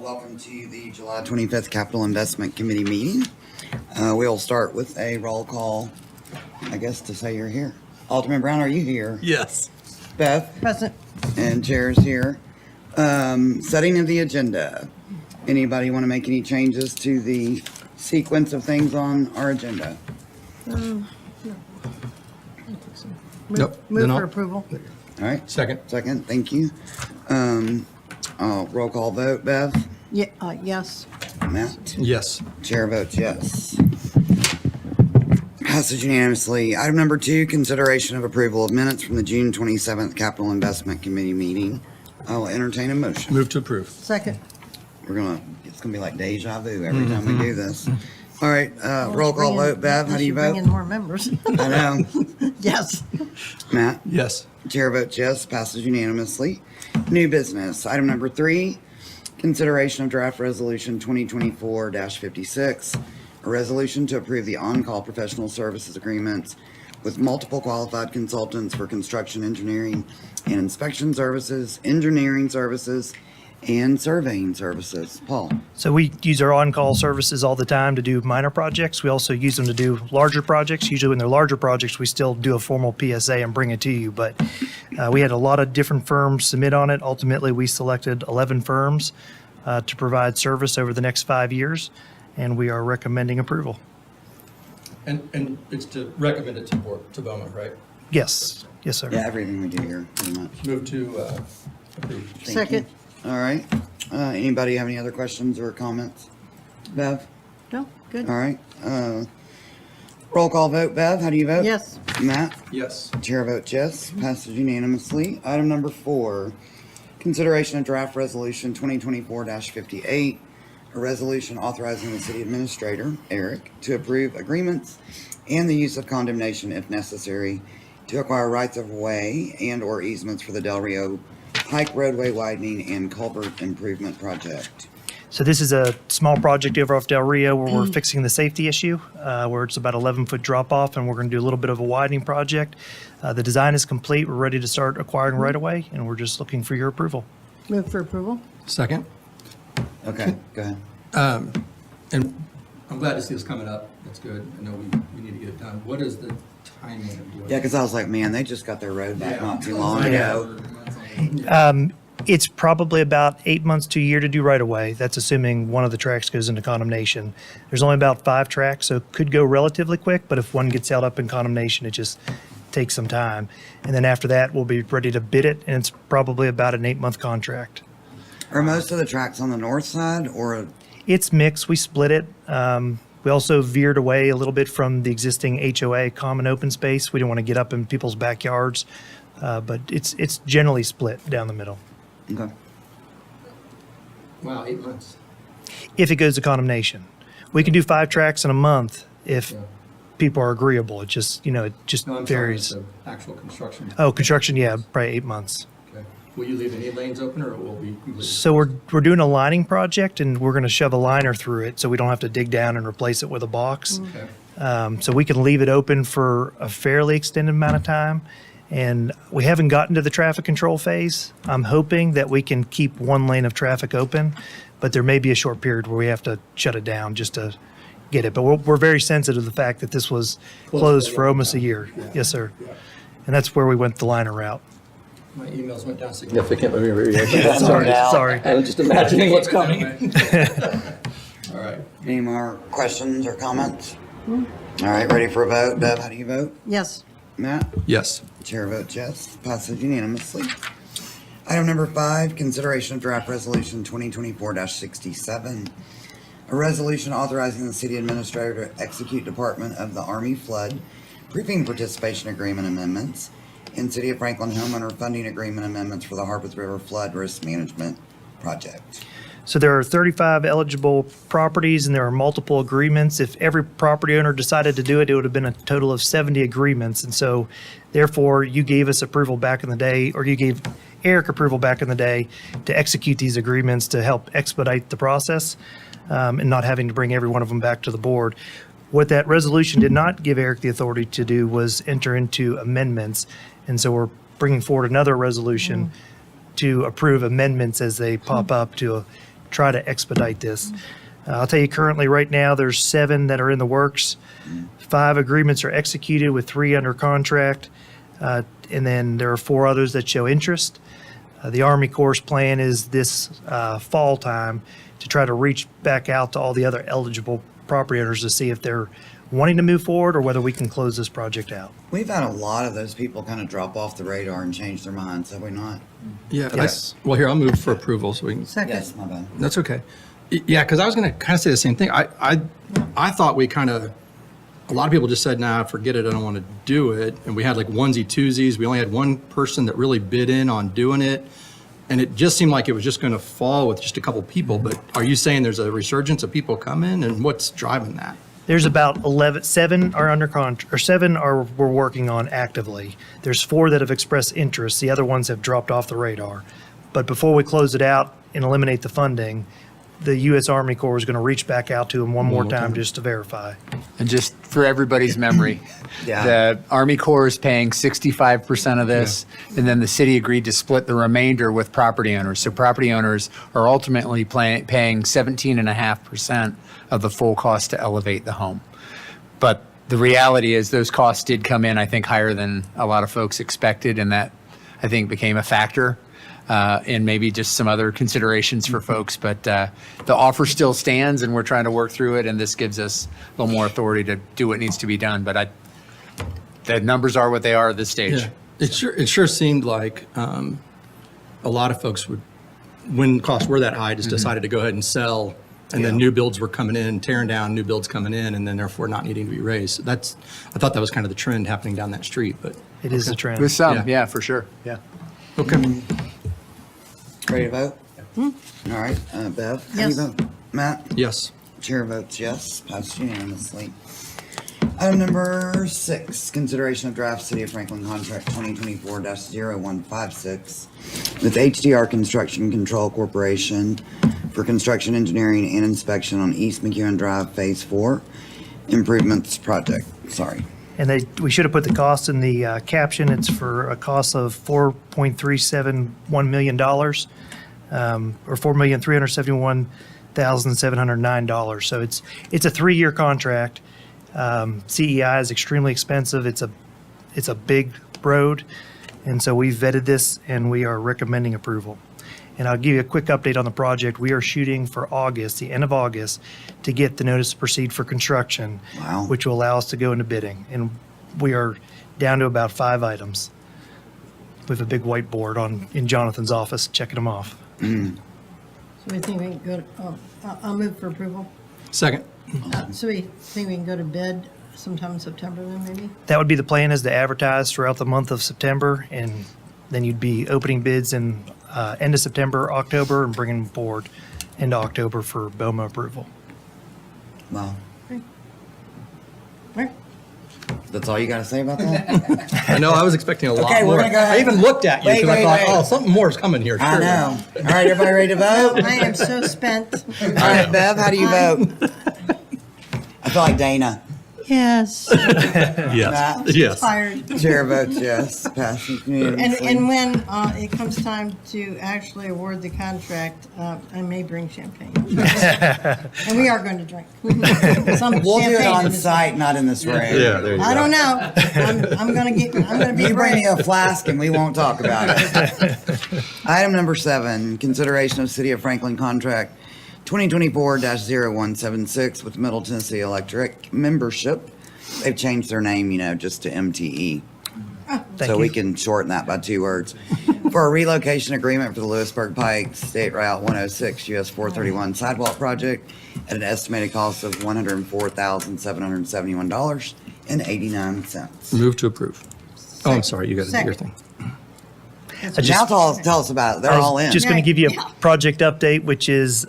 Welcome to the July 25th Capital Investment Committee meeting. We'll start with a roll call, I guess, to say you're here. Alderman Brown, are you here? Yes. Beth? Present. And Chair's here. Setting of the agenda. Anybody want to make any changes to the sequence of things on our agenda? Nope. Move Then for I'll- approval. All right. Second. Second, thank you. Roll call vote. Bev? Yeah, yes. Matt? Yes. Chair votes yes. Passes unanimously. Item number 2, consideration of approval of minutes from the June 27th Capital Investment Committee meeting. I will entertain a motion. Move to approve. Second. It's gonna be like deja vu every time we do this. All right, roll call vote. Bev, how do you Bring vote? in more members. I know. Yes. Matt? Yes. Chair votes yes, passes unanimously. New business. Item number 3, consideration of draft resolution 2024-56, a resolution to approve the on-call professional services agreements with multiple qualified consultants for construction engineering and inspection services, engineering services, and surveying services. Paul? So we use our on-call services all the time to do minor projects. We also use them to do larger projects. Usually when they're larger projects, we still do a formal PSA and bring it to you. But we had a lot of different firms submit on it. Ultimately, we selected 11 firms to provide service over the next 5 years, and we are recommending approval. And it's to recommend it to board, to Bowman, right? Yes. Yes, sir. Yeah, everything we do here, pretty much. Move to approve. Thank you. Second. All right. Anybody have any other questions or comments? Bev? No, good. All right. Roll call vote. Bev, how do you vote? Yes. Matt? Yes. Chair votes yes. Passes unanimously. Item number 4, consideration of draft resolution 2024-58, a resolution authorizing the city administrator, Eric, to approve agreements and the use of condemnation if necessary to acquire rights of way and/or easements for the Del Rio Pike roadway widening and culvert improvement project. So this is a small project over off Del Rio where we're fixing the safety issue, where it's about 11-foot drop off, and we're going to do a little bit of a widening project. The design is complete. We're ready to start acquiring right away, and we're just looking for your approval. Move for approval. Second. Okay, go ahead. And I'm glad to see this coming up. That's good. I know we need to get it done. What is the timing of doing it? Yeah, because I was like, man, they just got their road back not too long Yeah. ago. It's probably about 8 months to a year to do right away. That's assuming one of the tracks goes into condemnation. There's only about 5 tracks, so it could go relatively quick, but if one gets held up in condemnation, it just takes some time. And then after that, we'll be ready to bid it, and it's probably about an 8-month contract. Are most of the tracks on the north side or? It's mixed. We split it. We also veered away a little bit from the existing HOA common open space. We don't want to get up in people's backyards, but it's generally split down the middle. Okay. Wow, 8 months. If it goes to condemnation, we can do 5 tracks in a month if Yeah. people are agreeable. It just No, I'm sorry, varies. the actual construction. Oh, construction, yeah, probably 8 months. Okay. Will you leave any lanes open or will we? So we're doing a lining project, and we're going to shove a liner through it so we don't have to dig down and replace it with a box. Okay. So we can leave it open for a fairly extended amount of time. And we haven't gotten to the traffic control phase. I'm hoping that we can keep one lane of traffic open, but there may be a short period where we have to shut it down just to get it. But we're very sensitive to the fact that this was closed for almost a year. Yeah. Yes, sir. And that's where we went the liner route. My emails went down significantly. Sorry. I'm just imagining what's coming. All right. Any more questions or comments? All right, ready for a vote? Bev, how do you vote? Yes. Matt? Yes. Chair votes yes. Passes unanimously. Item number 5, consideration of draft resolution 2024-67. A resolution authorizing the city administrator to execute Department of the Army Flood Proofing Participation Agreement amendments and City of Franklin homeowner funding agreement amendments for the Harpeth River Flood Risk Management Project. So there are 35 eligible properties, and there are multiple agreements. If every property owner decided to do it, it would have been a total of 70 agreements. And so therefore, you gave us approval back in the day, or you gave Eric approval back in the day to execute these agreements to help expedite the process and not having to bring every one of them back to the board. What that resolution did not give Eric the authority to do was enter into amendments. And so we're bringing forward another resolution to approve amendments as they pop up to try to expedite this. I'll tell you currently, right now, there's 7 that are in the works. 5 agreements are executed with 3 under contract. And then there are 4 others that show interest. The Army Corps' plan is this fall time to try to reach back out to all the other eligible property owners to see if they're wanting to move forward or whether we can close this project out. We've had a lot of those people kind of drop off the radar and change their minds, have we not? Yeah. Yes. Well, here, I'll move for approval so we can. Second. Yes, my bad. That's okay. Yeah, because I was going to kind of say the same thing. I thought we kind of, a lot of people just said, nah, forget it, I don't want to do it. And we had like onesie twosies. We only had one person that really bid in on doing it. And it just seemed like it was just going to fall with just a couple people. But are you saying there's a resurgence of people coming, and what's driving that? There's about 7 are under contract, or 7 are we're working on actively. There's 4 that have expressed interest. The other ones have dropped off the radar. But before we close it out and eliminate the funding, the U.S. Army Corps is going to reach back out to them one more time just to verify. And just for everybody's memory, Yeah. the Army Corps is paying 65% of this, and then the city agreed to split the remainder with property owners. So property owners are ultimately paying 17.5% of the full cost to elevate the home. But the reality is those costs did come in, I think, higher than a lot of folks expected, and that, I think, became a factor. And maybe just some other considerations for folks, but the offer still stands, and we're trying to work through it, and this gives us a little more authority to do what needs to be done. But the numbers are what they are at this stage. Yeah, it sure seemed like a lot of folks would, when costs were that high, just decided to go ahead and sell, and then new builds were coming in, tearing down, new builds coming in, and then therefore not needing to be raised. I thought that was kind of the trend happening down that street, but. It is a trend. With some, Yeah. yeah, for sure, yeah. Okay. Ready to vote? All right, Bev? How do you Yes. vote? Matt? Yes. Chair votes yes, passed unanimously. Item number 6, consideration of draft City of Franklin contract 2024-0156 with HDR Construction Control Corporation for construction engineering and inspection on East McEwen Drive Phase 4 improvements project. Sorry. And we should have put the cost in the caption. It's for a cost of $4.371 million, or $4,371,709. So it's a 3-year contract. CEI is extremely expensive. It's a big road, and so we vetted this and we are recommending approval. And I'll give you a quick update on the project. We are shooting for August, the end of August, to get the notice to proceed for construction, Wow. which will allow us to go into bidding. And we are down to about 5 items. We have a big whiteboard in Jonathan's office checking them off. So we think we can go, I'll move for approval. Second. So we think we can go to bid sometime in September then, maybe? That would be the plan, is to advertise throughout the month of September, and then you'd be opening bids in end of September, October, and bringing them forward into October for BOMA approval. Well, Right. that's all you got to say about that? I know, I was expecting a lot Okay, we're more. gonna go ahead. I even looked at you Wait, because I wait, thought, wait. oh, something more is coming here. I Sure. know. All right, everybody ready to vote? I am so spent. All right, Bev, how do you vote? I feel like Dana. Yes. Yes. Matt? Yes. Tired. Chair votes yes, passes unanimously. And when it comes time to actually award the contract, I may bring champagne. And we are going to drink. Some We'll do it champagne on in this- site, not in this room. Yeah, there you go. I don't know. I'm gonna be You bring me brave. a flask and we won't talk about it. Item number 7, consideration of City of Franklin contract 2024-0176 with Middle Tennessee Electric membership. They've changed their name, just to MTE. Thank So we you. can shorten that by 2 words. For a relocation agreement for the Lewisburg Pike State Route 106 US 431 sidewalk project at an estimated cost of $104,771.89. Move to approve. Oh, I'm sorry, you got to do your Second. thing. I just- Now tell us about it. They're I was all in. just going to give you Yeah. a project update, which is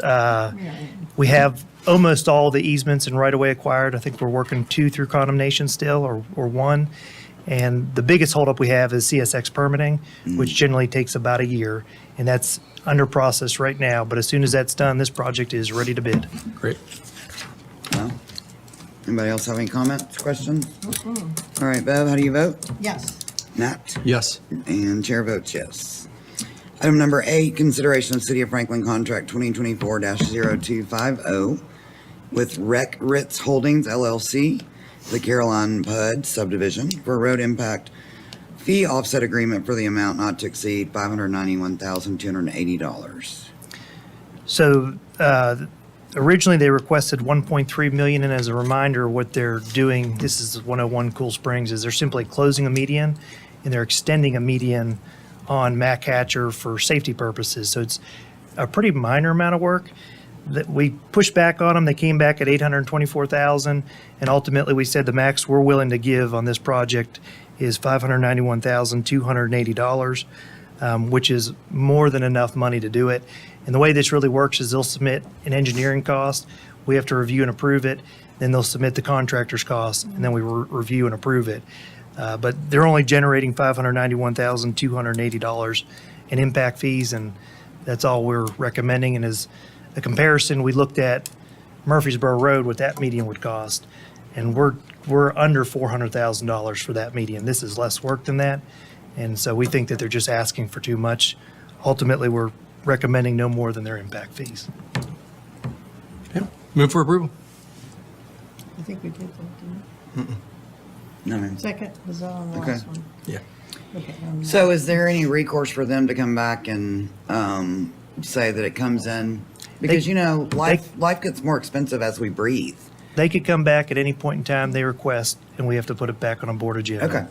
we have almost all the easements and right-of-way acquired. I think we're working 2 through condemnation still, or 1. And the biggest holdup we have is CSX permitting, which generally takes about a year, and that's under process right now. But as soon as that's done, this project is ready to bid. Great. Well, anybody else have any comments, questions? All right, Bev, how do you vote? Yes. Matt? Yes. And chair votes yes. Item number 8, consideration of City of Franklin Contract 2024-0250 with Rec Ritz Holdings LLC, the Caroline Pud subdivision, for a road impact fee offset agreement for the amount not to exceed $591,280. So originally, they requested 1.3 million, and as a reminder, what they're doing, this is 101 Cool Springs, is they're simply closing a median, and they're extending a median on Mac Hatcher for safety purposes. So it's a pretty minor amount of work that we pushed back on them. They came back at 824,000, and ultimately we said the max we're willing to give on this project is $591,280, which is more than enough money to do it. And the way this really works is they'll submit an engineering cost, we have to review and approve it, then they'll submit the contractor's cost, and then we review and approve it. But they're only generating $591,280 in impact fees, and that's all we're recommending. And as a comparison, we looked at Murfreesboro Road, what that median would cost, and we're under $400,000 for that median. This is less work than that, and so we think that they're just asking for too much. Ultimately, we're recommending no more than their impact fees. Move for approval. I think we did that, didn't No, ma'am. we? Second was on the Okay. last one. Yeah. Okay. So is there any recourse for them to come back and say that it comes in? Because, life gets more expensive as we breathe. They could come back at any point in time they request, and we have to put it back on a board agenda. Okay.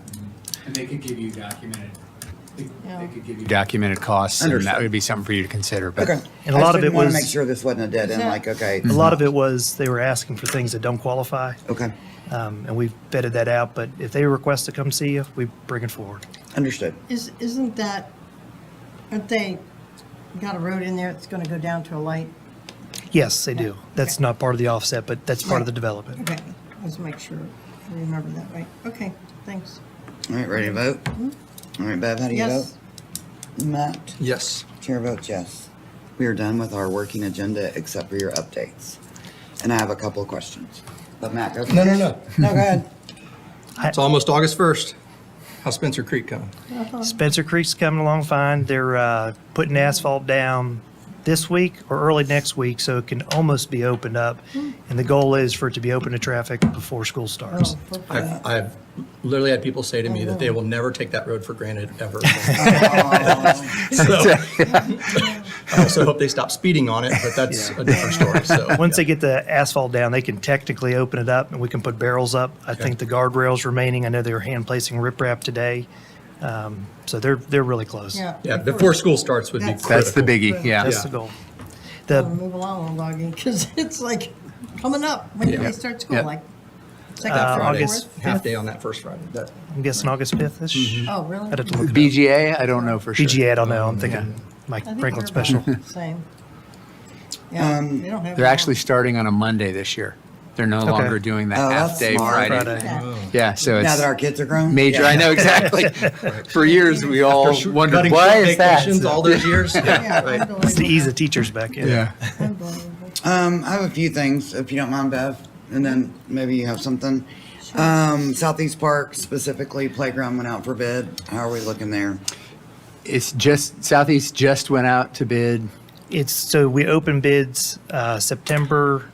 And they could give you documented, Yeah. they could give you documented costs, and Understood. that would be something for you to consider. But Okay. And a lot of it want was- to make sure this wasn't a dead end, Yeah. like, okay. A lot of it was they were asking for things that don't qualify, Okay, and we've vetted that out. But if they request to come see you, we bring it forward. understood. Isn't that, aren't they got a road in there that's gonna go down to a light? Yes, they do. That's not part of the offset, but that's part of the Right. development. Okay, let's make sure I remember that right. Okay, thanks. All right, ready to vote? All right, Bev, how do you vote? Yes, Matt? Yes. Chair votes yes. We are done with our working agenda except for your updates. And I have a couple of questions. But Matt, go first. No. No, go ahead. It's almost August 1st. How's Spencer Creek coming? Spencer Creek's coming along fine. They're putting asphalt down this week or early next week, so it can almost be opened up. And the goal is for it to be open to traffic before school starts. oh, okay. I've literally had people say to me that they will never take that road for granted ever. So, I also hope they stop speeding on it, but that's a different story. So Once they get the asphalt down, they can technically open it up and we can put barrels up. I think the guardrails remaining, I know they were hand placing riprap today. So they're really close. yeah, before school starts would be That's- that's the critical. biggie, yeah. That's the goal. Wanna The, move along, logging, because it's like coming up when Yeah. they start school, Yeah. like second, That third, Friday, August fourth. half day on that first Friday. That, I'm guessing August 5th-ish. Oh, really? I'd have to look it up. BGA, I don't know for sure. BGA, I don't know. I'm thinking Mike I think Franklin we're Special. about the Same. Yeah, they don't have. They're it actually all. starting on a Monday this year. They're no longer doing that Oh, that's half-day smart. Friday. Friday. Yeah, so Now it's that our kids are grown? major, Yeah. I know exactly. For years, we all wondered, cutting why short is that? vacations all those years. Yeah, Right. It's to ease the teachers back in. Yeah. Unbelievable. I have a few things, if you don't mind, Bev, and then maybe you have something. Southeast Park specifically, playground went out for bid. How are we looking there? It's just, Southeast just went out to bid. So we open bids September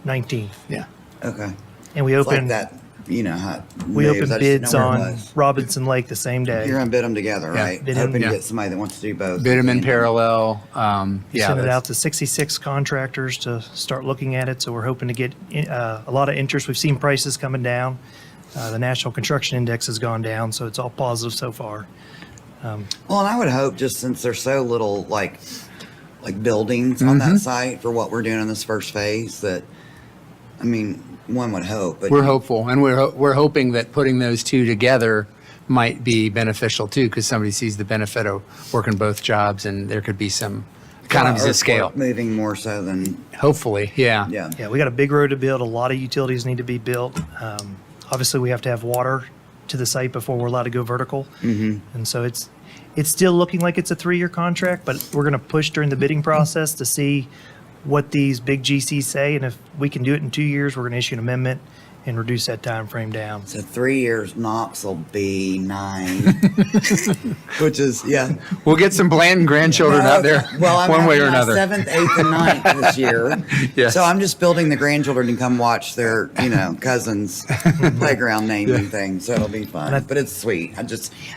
19th, Yeah. Okay. and we It's like open that, how it we moves. open I just didn't bids know where it on was. Robinson Lake the same You're day. gonna bid them together, Yeah. right? Bid 'em, Hoping to yeah. get somebody that wants to do both. Bid them in parallel. Yeah. Send it that's- out to 66 contractors to start looking at it. So we're hoping to get a lot of interest. We've seen prices coming down. The National Construction Index has gone down, so it's all positive so far. Well, and I would hope, just since there's so little like buildings on Mm-hmm. that site for what we're doing in this first phase, that, I mean, one would hope, but We're hopeful, and we're hoping that putting those two together might be beneficial too, because somebody sees the benefit of working both jobs, and there could be some economies of scale. moving more so than, Hopefully, yeah. yeah. Yeah, we got a big road to build. A lot of utilities need to be built. Obviously, we have to have water to the site before we're allowed to go vertical. And so it's still looking like it's a 3-year contract, but we're going to push during the bidding process to see what these big GCs say. And if we can do it in 2 years, we're going to issue an amendment and reduce that time frame down. So 3 years, Knox will be 9, which is, yeah. We'll get some Blanton grandchildren out there, Well, I'm one way or having my another. 7th, 8th, and 9th this year. Yes. So I'm just building the grandchildren to come watch their, cousins' playground naming thing. So it'll be fun. But it's sweet. I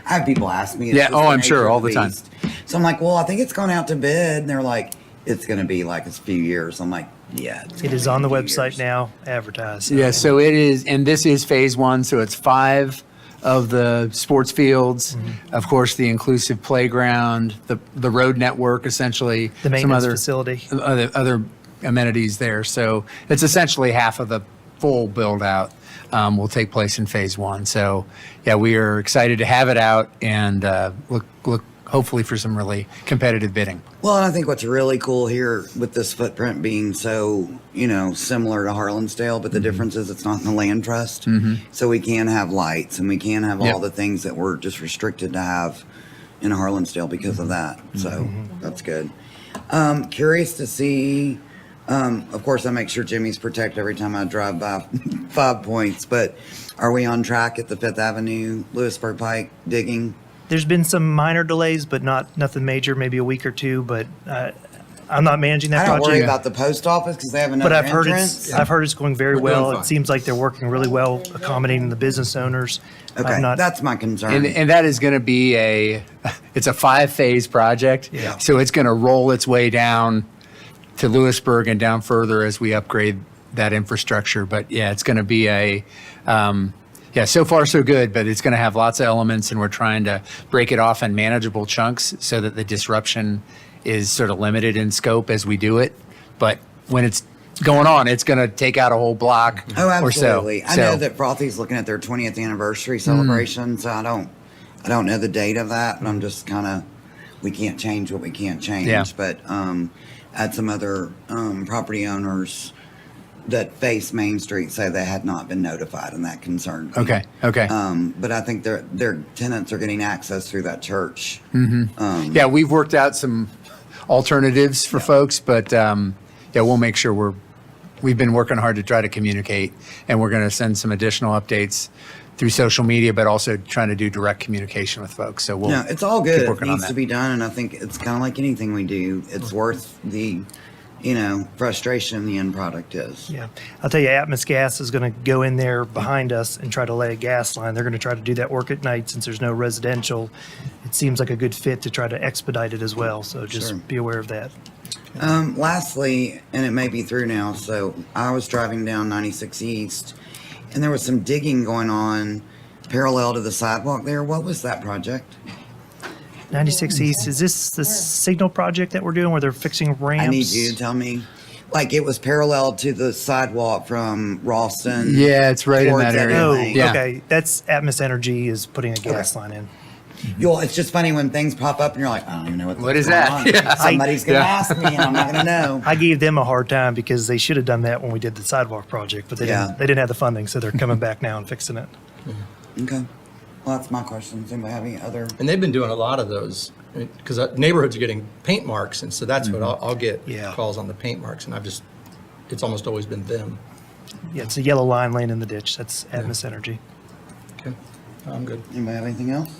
have people ask me. It's Yeah, just oh, the I'm sure, nature of all the time. beast. So I'm like, well, I think it's going out to bid. And they're like, it's going to be like a few years. I'm like, yeah. It is on the website now, advertised. Yeah, so it is, and this is phase 1, so it's 5 of the sports fields, of course, the inclusive playground, the road network, essentially. The some maintenance other- facility. Other amenities there. So it's essentially half of the full build-out will take place in phase 1. So, yeah, we are excited to have it out and look hopefully for some really competitive bidding. Well, and I think what's really cool here with this footprint being so, similar to Harlansdale, but the difference is it's not in the land trust. So we can have lights and we can have Yep. all the things that we're just restricted to have in Harlansdale because of that. So that's good. Curious to see, of course, I make sure Jimmy's protected every time I drive by 5 Points, but are we on track at the Fifth Avenue, Lewisburg Pike digging? There's been some minor delays, but nothing major, maybe a week or two, but I'm not managing that I don't project. worry about the post office because they have another But I've heard entrance. I've heard it's going very We're doing well. fine. It seems like they're working really well, accommodating the business owners. Okay, I've not- that's my concern. And that is going to be it's a 5-phase project. Yeah. So it's going to roll its way down to Lewisburg and down further as we upgrade that infrastructure. But yeah, it's going to be so far so good, but it's going to have lots of elements and we're trying to break it off in manageable chunks so that the disruption is sort of limited in scope as we do it. But when it's going on, it's going to take out a whole block Oh, or so. absolutely. I know that Frothy's looking at their 20th anniversary celebration, so I don't know the date of that, but I'm just we can't change what we can't change. Yeah. But had some other property owners that face Main Street say they had not been notified, and that concerned me. Okay. But I think their tenants are getting access through that church. Yeah, we've worked out some alternatives for folks, but we'll make sure we've been working hard to try to communicate, and we're going to send some additional updates through social media, but also trying to do direct communication with folks. So we'll No, it's all good. keep It working on needs to that. be done, and I think it's kind of like anything we do. It's worth the, frustration the end product is. Yeah, I'll tell you, Atmos Gas is going to go in there behind us and try to lay a gas line. They're going to try to do that work at night since there's no residential. It seems like a good fit to try to expedite it as well. So just Sure. be aware of that. Lastly, and it may be through now, so I was driving down 96 East, and there was some digging going on parallel to the sidewalk there. What was that project? 96 East, is this the signal project that we're doing where they're fixing ramps? I need you to tell me. Like it was parallel to the sidewalk from Ralston. Yeah, it's right in towards that area. Oh, everything. Yeah. okay. That's Atmos Energy is putting a gas Okay. line in. It's just funny when things pop up and you're like, I don't even know What is going that? on. Yeah. Somebody's going to Yeah. ask me and I'm not going to know. I gave them a hard time because they should have done that when we did the sidewalk project, but they didn't have the funding, so they're coming back now and fixing it. Okay. Well, that's my question. Does anybody have any other? And they've been doing a lot of those because neighborhoods are getting paint marks. And so that's what I'll get Yeah. calls on the paint marks. And it's almost always been them. Yeah, it's a yellow line laying in the ditch. That's Atmos Energy. Okay. I'm good. Anybody have anything else?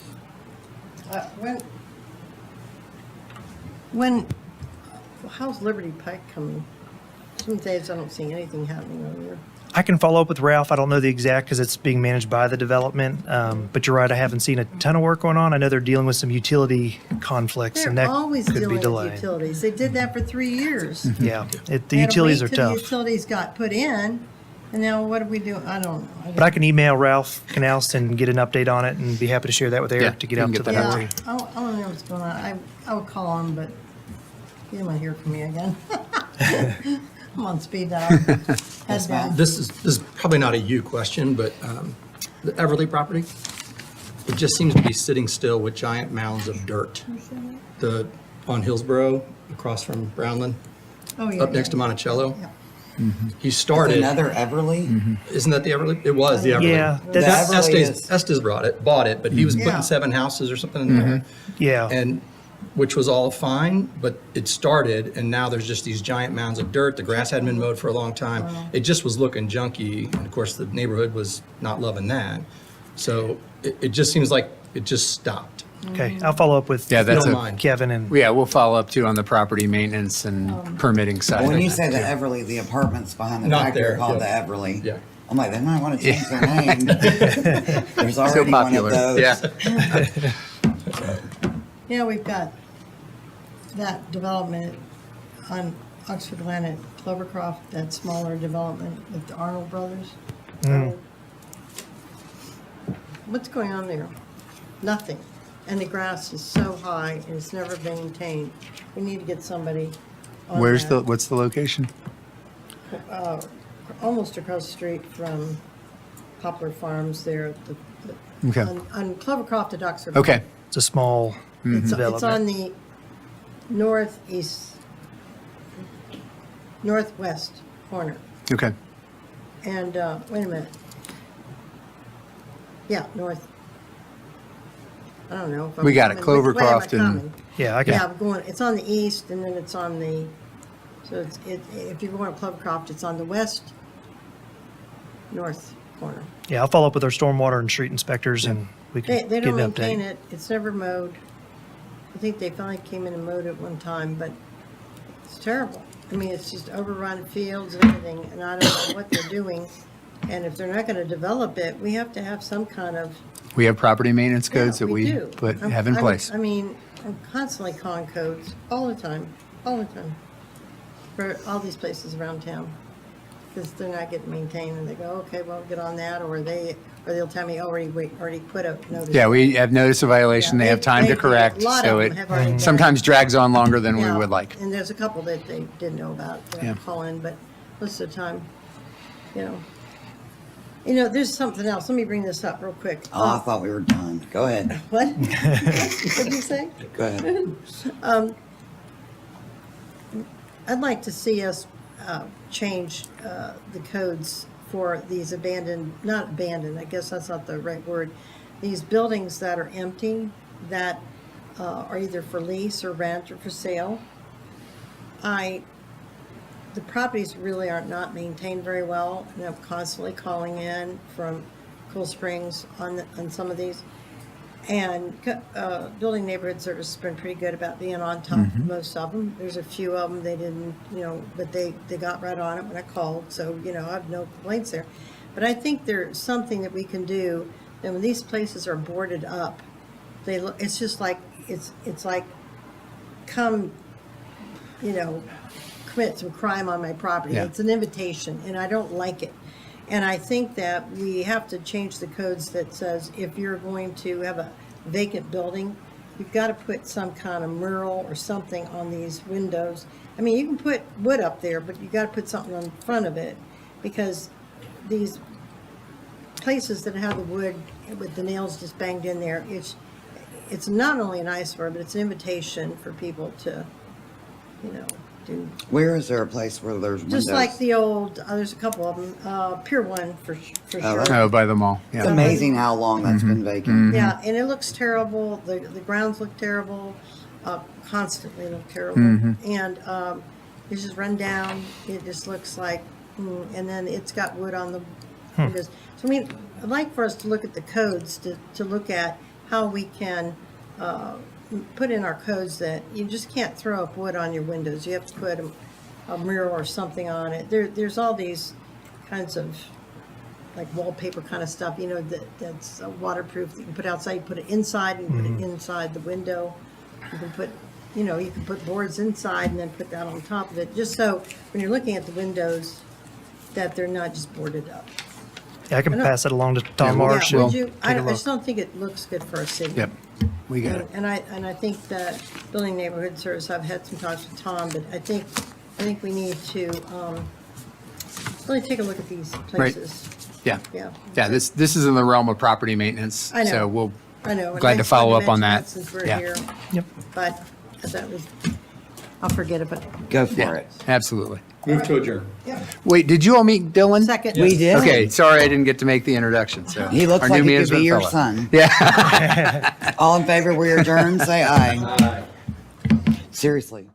How's Liberty Pike coming? Some days I don't see anything happening over there. I can follow up with Ralph. I don't know the exact because it's being managed by the development. But you're right, I haven't seen a ton of work going on. I know they're dealing with some utility conflicts, and They're that always could be dealing with delayed. utilities. They did that for 3 years. Yeah, the They had to utilities wait are till tough. The utilities got put in, and now what do we do? I don't know. But I can email Ralph Canals and get an update on it and be happy to share that with Eric Yeah, to get we out can to get the that out board. to you. I want to know what's going on. I will call him, but he didn't want to hear from me again. I'm on speed dial. Head down. This is probably not a you question, but the Everly property, it just seems to be sitting still with giant mounds of dirt. On Hillsborough, across from Brownland, Oh, yeah. up next to Monticello. Yeah. He started, Another Everly? isn't that the Everly? It was the Everly. Yeah, The that's, Everly is- Estes bought it, but he was Yeah. putting 7 houses or something in there. yeah. And which was all fine, but it started, and now there's just these giant mounds of dirt. The grass hadn't been mowed for a long time. It just was looking junky, and of course, the neighborhood was not loving that. So it just seems like it just stopped. Okay, I'll follow up with Yeah, that's Don't a, mind. Kevin and, yeah, we'll follow up too on the property maintenance and permitting side. When of you it, say the too. Everly, the apartments behind the Not factory there, are called yeah. the Everly. Yeah. I'm like, they might want to change their name. There's So already one of popular. those. Yeah. Yeah, we've got that development on Oxford Glen at Clovercroft, that smaller development with the Arnold Brothers. What's going on there? Nothing. And the grass is so high and it's never been maintained. We need to get somebody on Where's the, that. what's the location? Almost across the street from Poplar Farms there at the, Okay. on Clovercroft at Oxford. Glen. Okay. it's a small It's on development. the northwest corner. Okay. And, wait a minute. Yeah, north. I don't know. if I'm We got it, coming- which way am I Clovercroft and- coming? Yeah, I can, Yeah, I'm going, it's on the east and then it's on the, so if you're going to Clovercroft, it's on the west, north corner. yeah, I'll follow up with our stormwater and street inspectors and we They can don't get an maintain update. it. It's never mowed. I think they finally came in and mowed it one time, but it's terrible. I mean, it's just overrun fields and everything, and I don't know what they're doing. And if they're not gonna develop it, we have to have some kind of. We have property maintenance codes Yeah, that we do. have in place. I mean, I'm constantly calling codes, all the time, for all these places around town. Because they're not getting maintained, and they go, okay, well, get on that, or they'll tell me, already put a notice. Yeah, we have notice of violation. Yeah, They have time to a correct, lot so of it them have already done it. sometimes drags on longer than we Yeah, would like. And there's a couple that they didn't know about, that Yeah. I call in, but most of the time, you know. You know, there's something else. Let me bring this up real quick. Oh, I thought we were done. Go ahead. What? What'd you say? Go ahead. I'd like to see us change the codes for these not abandoned, I guess that's not the right word. These buildings that are empty, that are either for lease or rent or for sale. The properties really are not maintained very well, and I'm constantly calling in from Cool Springs on some of these. And Building Neighborhood Service has been pretty good about being on top of most of them. There's a few of them they didn't, but they got right on it when I called, so, I have no complaints there. But I think there's something that we can do, that when these places are boarded up, it's just like, it's like, come, commit some crime on my property. Yeah. It's an invitation, and I don't like it. And I think that we have to change the codes that says if you're going to have a vacant building, you've got to put some kind of mural or something on these windows. I mean, you can put wood up there, but you got to put something on the front of it, because these places that have the wood with the nails just banged in there, it's not only an eyesore, but it's an invitation for people to, do. Where is there a place where there's windows? Just like the old, there's a couple of them, Pier 1 for sure. Oh, by the mall. It's Yeah. amazing how long that's been vacant. Yeah, and it looks terrible, the grounds look terrible, constantly look terrible. And it's just run down, it just looks like, and then it's got wood on the windows. So I mean, I'd like for us to look at the codes, to look at how we can put in our codes that you just can't throw up wood on your windows. You have to put a mural or something on it. There's all these kinds of like wallpaper kind of stuff, that's waterproof that you can put outside. You put it inside and put it inside the window. You can put, you can put boards inside and then put that on top of it, just so when you're looking at the windows, that they're not just boarded up. Yeah, I can pass it along to Tom we'll- Marsh. Yeah, and would you? I take a just look. don't think it looks good for our city. Yep. We got it. And I think that Building Neighborhood Service, I've had some talks with Tom, but I think we need to really take a look at these places. Yeah. Yeah. Yeah, this is in the realm of property maintenance. I know. So we'll, I know. and Glad I to just follow wanted up on mention that. Since we're Yeah. here, Yep. but that was, I'll forget about it. Go for yeah, it. absolutely. Move to adjourn. Wait, did you all meet Dylan? Second. We did. Okay, sorry I didn't get to make the introduction, so. He looks our like new he could be management your fella. son. Yeah. All in favor, we adjourn, say aye. Seriously.